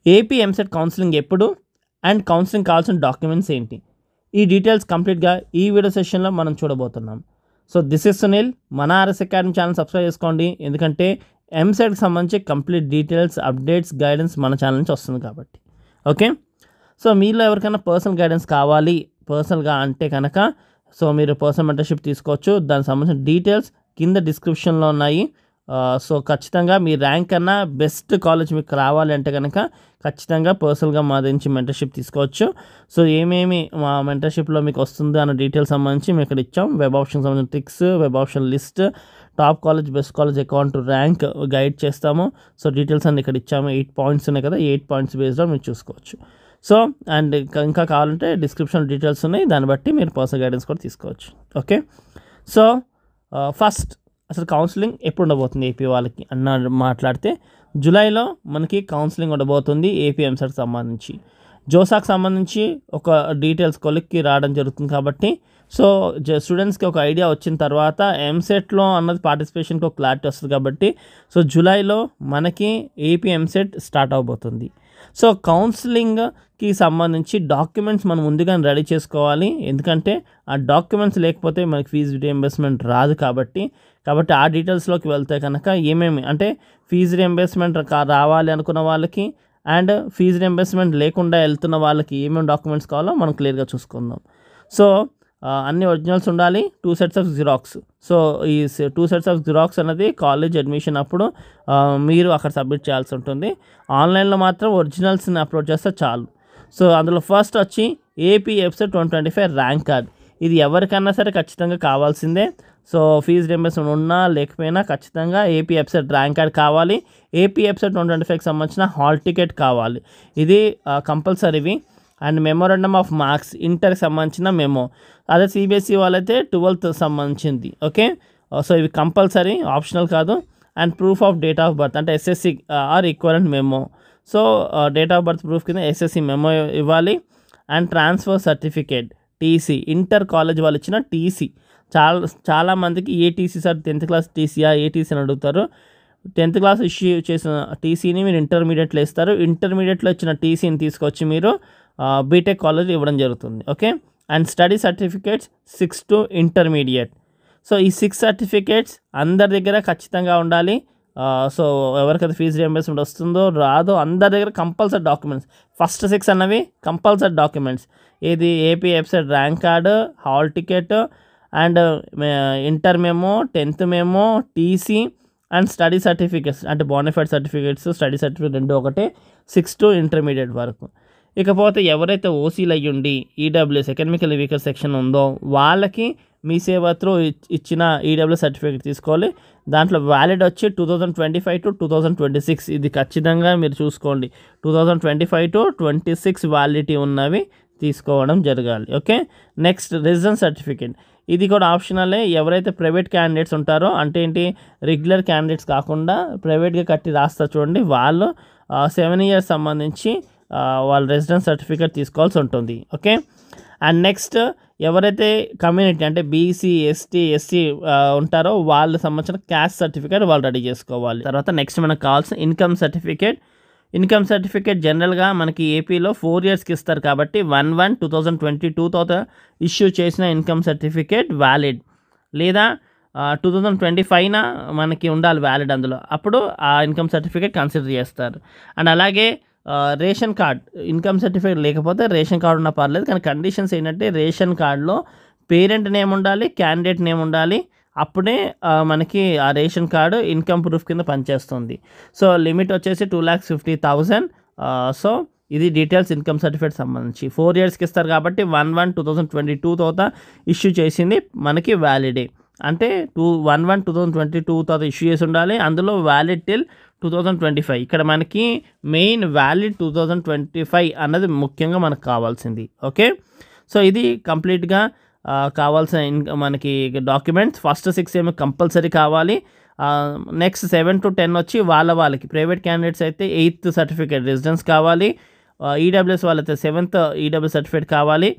AP EAMCET counselling ఎప్పుడు and counselling కావాల్సిన documents ఏంటి, ఈ డీటెయిల్స్ కంప్లీట్గా ఈ వీడియో సెషన్లో మనం చూడబోతున్నాం. So this is Sunil. మన ఆర్ఎస్ అకాడమీ ఛానల్ సబ్స్క్రైబ్ చేసుకోండి, ఎందుకంటే ఎంసెట్కి సంబంధించి కంప్లీట్ డీటెయిల్స్, అప్డేట్స్, గైడెన్స్ మన ఛానల్ నుంచి వస్తుంది కాబట్టి. ఓకే, సో మీలో ఎవరికైనా పర్సనల్ గైడెన్స్ కావాలి పర్సనల్గా అంటే కనుక సో మీరు పర్సనల్ మెంటర్షిప్ తీసుకోవచ్చు. దానికి సంబంధించిన డీటెయిల్స్ కింద డిస్క్రిప్షన్లో ఉన్నాయి. సో ఖచ్చితంగా మీ ర్యాంక్ కన్నా బెస్ట్ కాలేజ్ మీకు రావాలి అంటే కనుక ఖచ్చితంగా పర్సనల్గా మా నుంచి మెంటర్షిప్ తీసుకోవచ్చు. సో ఏమేమి మా మెంటర్షిప్లో మీకు వస్తుందో అన్న డీటెయిల్స్ సంబంధించి మేము ఇక్కడ ఇచ్చాం. వెబ్ ఆప్షన్ సంబంధించిన tricks, web option list, top college, best college, account rank guide చేస్తాము. సో డీటెయిల్స్ అన్ని ఇక్కడ ఇచ్చాము. 8 పాయింట్స్ ఉన్నాయి కదా, 8 పాయింట్స్ బేస్డ్లో మీరు చూసుకోవచ్చు. సో అండ్ ఇంకా కావాలంటే డిస్క్రిప్షన్ డీటెయిల్స్ ఉన్నాయి, దాన్ని బట్టి మీరు పర్సనల్ గైడెన్స్ కూడా తీసుకోవచ్చు. ఓకే, సో ఫస్ట్ అసలు కౌన్సిలింగ్ ఎప్పుడు ఉండబోతుంది ఏపీ వాళ్ళకి అన్న మాట్లాడితే, జూలైలో మనకి కౌన్సిలింగ్ ఉండబోతుంది ఏపీ ఎంసెట్కి సంబంధించి. జోసాకి సంబంధించి ఒక డీటెయిల్స్ కొలిక్కి రావడం జరుగుతుంది కాబట్టి సో స్టూడెంట్స్కి ఒక ఐడియా వచ్చిన తర్వాత ఎంసెట్లో అన్నది పార్టిసిపేషన్కి ఒక క్లారిటీ వస్తుంది కాబట్టి సో జూలైలో మనకి ఏపీ ఎంసెట్ స్టార్ట్ అవబోతుంది. సో కౌన్సిలింగ్కి సంబంధించి డాక్యుమెంట్స్ మనం ముందుగానే రెడీ చేసుకోవాలి, ఎందుకంటే ఆ డాక్యుమెంట్స్ లేకపోతే మనకి ఫీజు రియంబర్స్మెంట్ రాదు కాబట్టి ఆ డీటెయిల్స్లోకి వెళ్తే కనుక ఏమేమి అంటే ఫీజు రియంబర్స్మెంట్ రావాలి అనుకున్న వాళ్ళకి అండ్ ఫీజు రియంబర్స్మెంట్ లేకుండా వెళ్తున్న వాళ్ళకి ఏమేమి డాక్యుమెంట్స్ కావాలో మనం క్లియర్గా చూసుకుందాం. సో అన్ని ఒరిజినల్స్ ఉండాలి, 2 sets ఆఫ్ జిరాక్స్. సో ఈ 2 sets ఆఫ్ జిరాక్స్ అనేది కాలేజ్ అడ్మిషన్ అప్పుడు మీరు అక్కడ సబ్మిట్ చేయాల్సి ఉంటుంది. ఆన్లైన్లో మాత్రం ఒరిజినల్స్ని అప్లోడ్ చేస్తే చాలు. సో అందులో ఫస్ట్ వచ్చి ఏపీ ఎంసెట్ 2025 ర్యాంక్ కార్డ్. ఇది ఎవరికన్నా సరే ఖచ్చితంగా కావాల్సిందే. సో ఫీజు రియంబర్స్మెంట్ ఉన్నా లేకపోయినా ఖచ్చితంగా ఏపీ ఎంసెట్ ర్యాంక్ కార్డ్ కావాలి. ఏపీ ఎంసెట్ 2025కి సంబంధించిన హాల్ టికెట్ కావాలి, ఇది కంపల్సరీవి. అండ్ మెమోరాండమ్ ఆఫ్ మార్క్స్, ఇంటర్కి సంబంధించిన మెమో, అదే సిబిఎస్ఈ వాళ్ళైతే 12th సంబంధించింది. ఓకే, సో ఇవి కంపల్సరీ, ఆప్షనల్ కాదు. And proof of date of birth అంటే SSC or equivalent memo. So date of birth proof కింద ఎస్ఎస్సి మెమో ఇవ్వాలి. And transfer certificate, TC, inter college వాళ్ళు ఇచ్చిన టీసీ. చాలామందికి ఏ టీసీ సార్, 10th క్లాస్ టీసీయా, ఏ TC అని అడుగుతారు. 10th క్లాస్ ఇష్యూ చేసిన టీసీని మీరు ఇంటర్మీడియట్లో ఇస్తారు. ఇంటర్మీడియట్లో ఇచ్చిన టీసీని తీసుకొచ్చి మీరు బీటెక్ కాలేజ్ ఇవ్వడం జరుగుతుంది. Okay, and study certificates 6 to intermediate. So ఈ 6 సర్టిఫికేట్స్ అందరి దగ్గర ఖచ్చితంగా ఉండాలి. సో ఎవరికైతే ఫీజు రియంబర్స్మెంట్ వస్తుందో రాదో అందరి దగ్గర కంపల్సరీ డాక్యుమెంట్స్, ఫస్ట్ 6 అన్నవి కంపల్సరీ డాక్యుమెంట్స్. ఏది AP EAMCET rank card, hall ticket and inter memo, 10th memo, TC and study certificates అంటే బోనఫైడ్ సర్టిఫికేట్స్, స్టడీ సర్టిఫికేట్ 2 ఒకటే, 6 to ఇంటర్మీడియట్ వరకు. ఇకపోతే ఎవరైతే ఓసీలు అయ్యుండి ఈడబ్ల్యూఎస్ ఎకనామికల్ వీకర్ సెక్షన్ ఉందో వాళ్ళకి మీ సేవ త్రూ ఇచ్చిన ఈడబ్ల్యూఎస్ సర్టిఫికేట్ తీసుకోవాలి. దాంట్లో వ్యాలిడ్ వచ్చి 2025 to 2026. ఇది ఖచ్చితంగా మీరు చూసుకోండి, 2025 to 2026 వ్యాలిడిటీ ఉన్నవి తీసుకోవడం జరగాలి. ఓకే, నెక్స్ట్ రెసిడెన్స్ సర్టిఫికేట్, ఇది కూడా ఆప్షనలే. ఎవరైతే ప్రైవేట్ క్యాండిడేట్స్ ఉంటారో అంటే ఏంటి, రెగ్యులర్ క్యాండిడేట్స్ కాకుండా ప్రైవేట్గా కట్టి రాస్తా చూడండి, వాళ్ళు 7 years సంబంధించి వాళ్ళ రెసిడెన్స్ సర్టిఫికేట్ తీసుకోవాల్సి ఉంటుంది. ఓకే, అండ్ నెక్స్ట్ ఎవరైతే కమ్యూనిటీ అంటే బీసీ, ఎస్టీ, ఎస్సీ ఉంటారో వాళ్ళకి సంబంధించిన క్యాస్ట్ సర్టిఫికేట్ వాళ్ళు రెడీ చేసుకోవాలి. తర్వాత నెక్స్ట్ మనకు కావాల్సిన ఇన్కమ్ సర్టిఫికేట్. ఇన్కమ్ సర్టిఫికేట్ జనరల్గా మనకి ఏపీలో 4 yearsకి ఇస్తారు కాబట్టి 1/1/2022 తర్వాత ఇష్యూ చేసిన ఇన్కమ్ సర్టిఫికేట్ వ్యాలిడ్, లేదా 2025 మనకి ఉండాలి వ్యాలిడ్ అందులో, అప్పుడు ఆ ఇన్కమ్ సర్టిఫికేట్ కన్సిడర్ చేస్తారు. అండ్ అలాగే రేషన్ కార్డ్, ఇన్కమ్ సర్టిఫికేట్ లేకపోతే రేషన్ కార్డు ఉన్నా పర్లేదు, కానీ కండిషన్స్ ఏంటంటే రేషన్ కార్డులో పేరెంట్ నేమ్ ఉండాలి, క్యాండిడేట్ నేమ్ ఉండాలి, అప్పుడే మనకి ఆ రేషన్ కార్డు ఇన్కమ్ ప్రూఫ్ కింద పనిచేస్తుంది. సో లిమిట్ వచ్చేసి 2,50,000. సో ఇది డీటెయిల్స్ ఇన్కమ్ సర్టిఫికేట్ సంబంధించి 4 yearsకి ఇస్తారు కాబట్టి 1/1/2022 తర్వాత ఇష్యూ చేసింది మనకి వ్యాలిడే, అంటే 1/1/2022 తర్వాత ఇష్యూ చేసి ఉండాలి, అందులో వ్యాలిడ్ టిల్ 2025. ఇక్కడ మనకి మెయిన్ వ్యాలిడ్ 2025 అన్నది ముఖ్యంగా మనకు కావాల్సింది. ఓకే, సో ఇది కంప్లీట్గా కావాల్సిన మనకి డాక్యుమెంట్స్. ఫస్ట్ 6 ఏమో కంపల్సరీ కావాలి. నెక్స్ట్ 7 to 10 వచ్చి వాళ్ళకి ప్రైవేట్ క్యాండిడేట్స్ అయితే 8th సర్టిఫికేట్ రెసిడెన్స్ కావాలి, ఈడబ్ల్యూఎస్ వాళ్ళైతే 7th ఈడబ్ల్యూఎస్ సర్టిఫికేట్ కావాలి.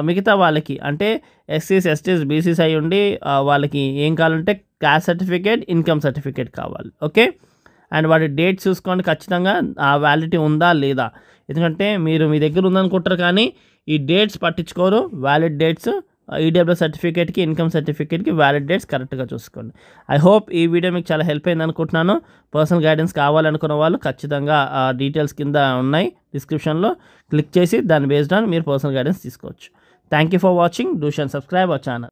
మిగతా వాళ్ళకి అంటే ఎస్సీస్, ఎస్టీస్, బీసీస్ అయి ఉండి వాళ్ళకి ఏం కావాలంటే క్యాస్ట్ సర్టిఫికేట్, ఇన్కమ్ సర్టిఫికేట్ కావాలి. ఓకే, అండ్ వాటి డేట్స్ చూసుకోండి, ఖచ్చితంగా ఆ వ్యాలిడిటీ ఉందా లేదా. ఎందుకంటే మీరు మీ దగ్గర ఉందనుకుంటారు కానీ ఈ డేట్స్ పట్టించుకోరు. వ్యాలిడ్ డేట్స్ ఈడబ్ల్యూఎస్ సర్టిఫికేట్కి, ఇన్కమ్ సర్టిఫికేట్కి వ్యాలిడ్ డేట్స్ కరెక్ట్గా చూసుకోండి. ఐ హోప్ ఈ వీడియో మీకు చాలా హెల్ప్ అయింది అనుకుంటున్నాను. పర్సనల్ గైడెన్స్ కావాలనుకున్న వాళ్ళు ఖచ్చితంగా ఆ డీటెయిల్స్ కింద ఉన్నాయి డిస్క్రిప్షన్లో, క్లిక్ చేసి దాన్ని బేస్డ్ ఆన్ మీరు పర్సనల్ గైడెన్స్ తీసుకోవచ్చు. Thank you for watching. Do share and subscribe our channel.